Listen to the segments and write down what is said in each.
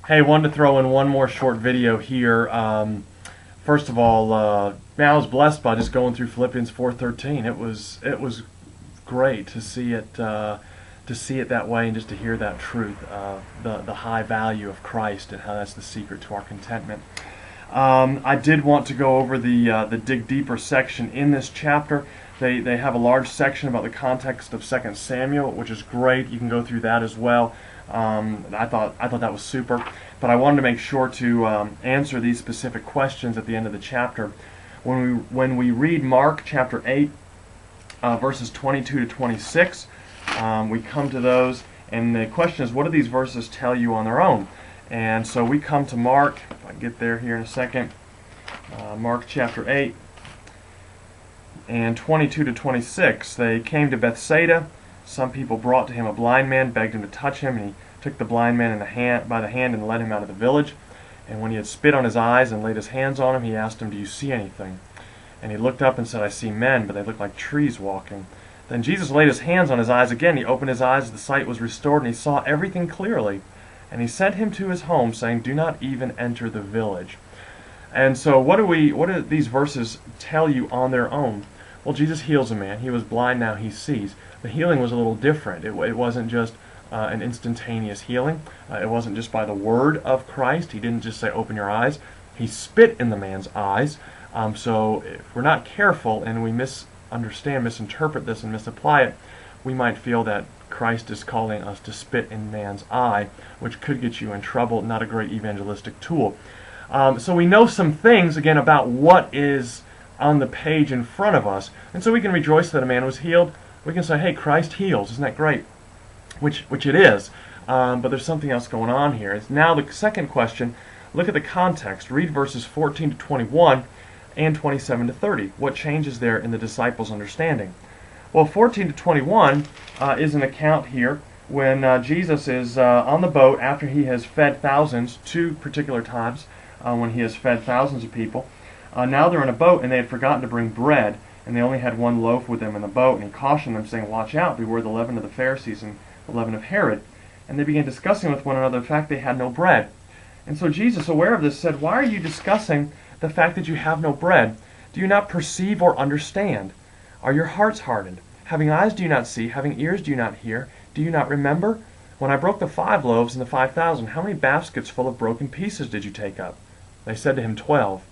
Hey, wanted to throw in one more short video here. First of all, man, I was blessed by just going through Philippians 4:13. It was great to see it that way and just to hear that truth, the high value of Christ and how that's the secret to our contentment. I did want to go over the dig deeper section in this chapter. They have a large section about the context of 2 Samuel, which is great. You can go through that as well. I thought that was super, but I wanted to make sure to answer these specific questions at the end of the chapter. When we read Mark chapter 8, verses 22 to 26, we come to those, and the question is, what do these verses tell you on their own? And so we come to Mark. If I can get there here in a second. Mark chapter 8 and 22 to 26. They came to Bethsaida. Some people brought to him a blind man, begged him to touch him, and he took the blind man by the hand and led him out of the village. And when he had spit on his eyes and laid his hands on him, he asked him, "Do you see anything?" And he looked up and said, "I see men, but they look like trees walking." Then Jesus laid his hands on his eyes again. He opened his eyes, the sight was restored, and he saw everything clearly. And he sent him to his home, saying, "Do not even enter the village." And so what do these verses tell you on their own? Well, Jesus heals a man. He was blind, now he sees. The healing was a little different. It wasn't just an instantaneous healing. It wasn't just by the word of Christ. He didn't just say, "Open your eyes." He spit in the man's eyes. So if we're not careful and we misinterpret this and misapply it, we might feel that Christ is calling us to spit in man's eye, which could get you in trouble. Not a great evangelistic tool. So we know some things, again, about what is on the page in front of us. And so we can rejoice that a man was healed. We can say, hey, Christ heals. Isn't that great? Which it is. But there's something else going on here. It's now the second question. Look at the context. Read verses 14 to 21 and 27 to 30. What changes there in the disciples' understanding? Well, 14 to 21 is an account here when Jesus is on the boat after he has fed thousands, two particular times when he has fed thousands of people. Now they're in a boat, and they had forgotten to bring bread, and they only had one loaf with them in the boat, and he cautioned them, saying, "Watch out, beware the leaven of the Pharisees and the leaven of Herod." And they began discussing with one another the fact they had no bread. And so Jesus, aware of this, said, "Why are you discussing the fact that you have no bread? Do you not perceive or understand? Are your hearts hardened? Having eyes do you not see? Having ears do you not hear? Do you not remember? When I broke the 5 loaves and the 5,000, how many baskets full of broken pieces did you take up?" They said to him, 12.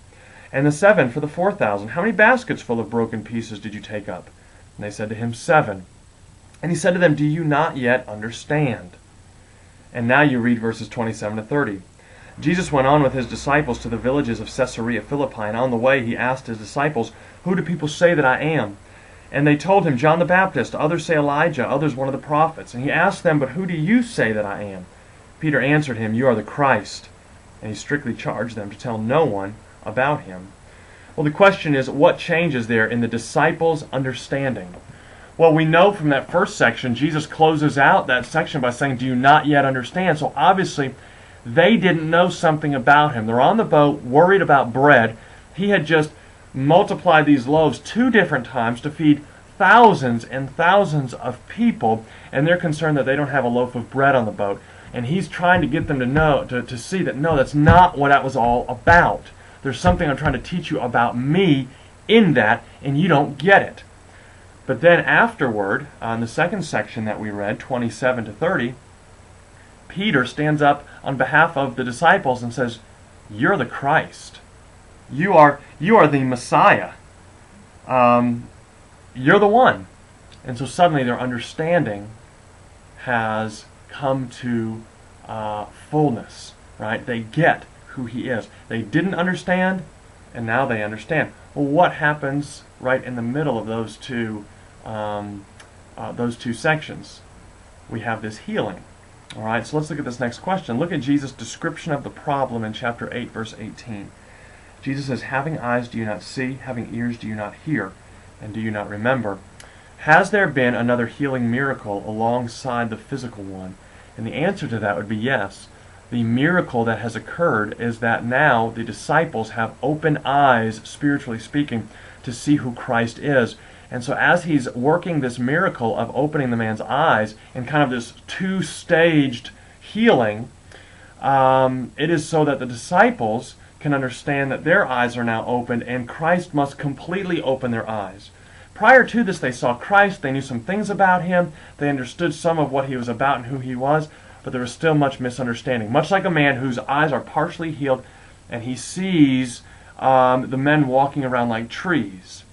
"And the 7 for the 4,000, how many baskets full of broken pieces did you take up?" And they said to him, 7. And he said to them, "Do you not yet understand?" And now you read verses 27 to 30. Jesus went on with his disciples to the villages of Caesarea Philippi, and on the way he asked his disciples, "Who do people say that I am?" And they told him, "John the Baptist, others say Elijah, others one of the prophets." And he asked them, "But who do you say that I am?" Peter answered him, "You are the Christ." And he strictly charged them to tell no one about him. Well, the question is, what changes there in the disciples' understanding? Well, we know from that first section, Jesus closes out that section by saying, "Do you not yet understand?" So obviously, they didn't know something about him. They're on the boat, worried about bread. He had just multiplied these loaves 2 different times to feed thousands and thousands of people, and they're concerned that they don't have a loaf of bread on the boat. And he's trying to get them to know, to see that, no, that's not what that was all about. There's something I'm trying to teach you about me in that, and you don't get it. But then afterward, in the second section that we read, 27 to 30, Peter stands up on behalf of the disciples and says, "You're the Christ. You are the Messiah. You're the one." And so suddenly their understanding has come to fullness, right? They get who he is. They didn't understand, and now they understand. Well, what happens right in the middle of those two sections? We have this healing. All right, so let's look at this next question. Look at Jesus' description of the problem in chapter 8, verse 18. Jesus says, "Having eyes do you not see? Having ears do you not hear? And do you not remember?" Has there been another healing miracle alongside the physical one? And the answer to that would be yes. The miracle that has occurred is that now the disciples have open eyes, spiritually speaking, to see who Christ is. And so as he's working this miracle of opening the man's eyes in kind of this 2-staged healing, It is so that the disciples can understand that their eyes are now opened, and Christ must completely open their eyes. Prior to this, they saw Christ, they knew some things about him, they understood some of what he was about and who he was, but there was still much misunderstanding. Much like a man whose eyes are partially healed, and he sees the men walking around like trees.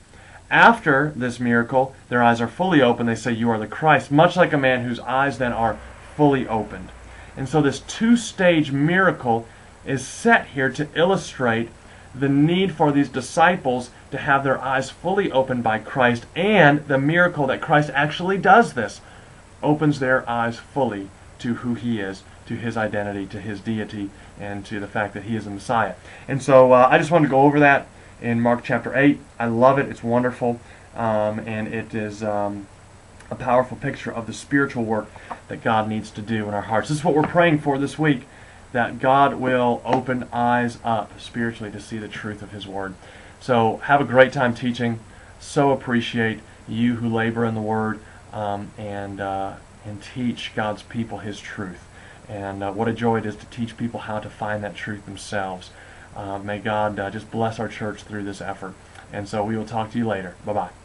After this miracle, their eyes are fully open. They say, "You are the Christ," much like a man whose eyes then are fully opened. And so this two-stage miracle is set here to illustrate the need for these disciples to have their eyes fully opened by Christ, and the miracle that Christ actually does this, opens their eyes fully to who he is, to his identity, to his deity, and to the fact that he is the Messiah. And so I just wanted to go over that in Mark chapter 8. I love it. It's wonderful. And it is a powerful picture of the spiritual work that God needs to do in our hearts. This is what we're praying for this week, that God will open eyes up spiritually to see the truth of his word. So have a great time teaching. So appreciate you who labor in the word and teach God's people his truth. And what a joy it is to teach people how to find that truth themselves. May God just bless our church through this effort. And so we will talk to you later. Bye-bye.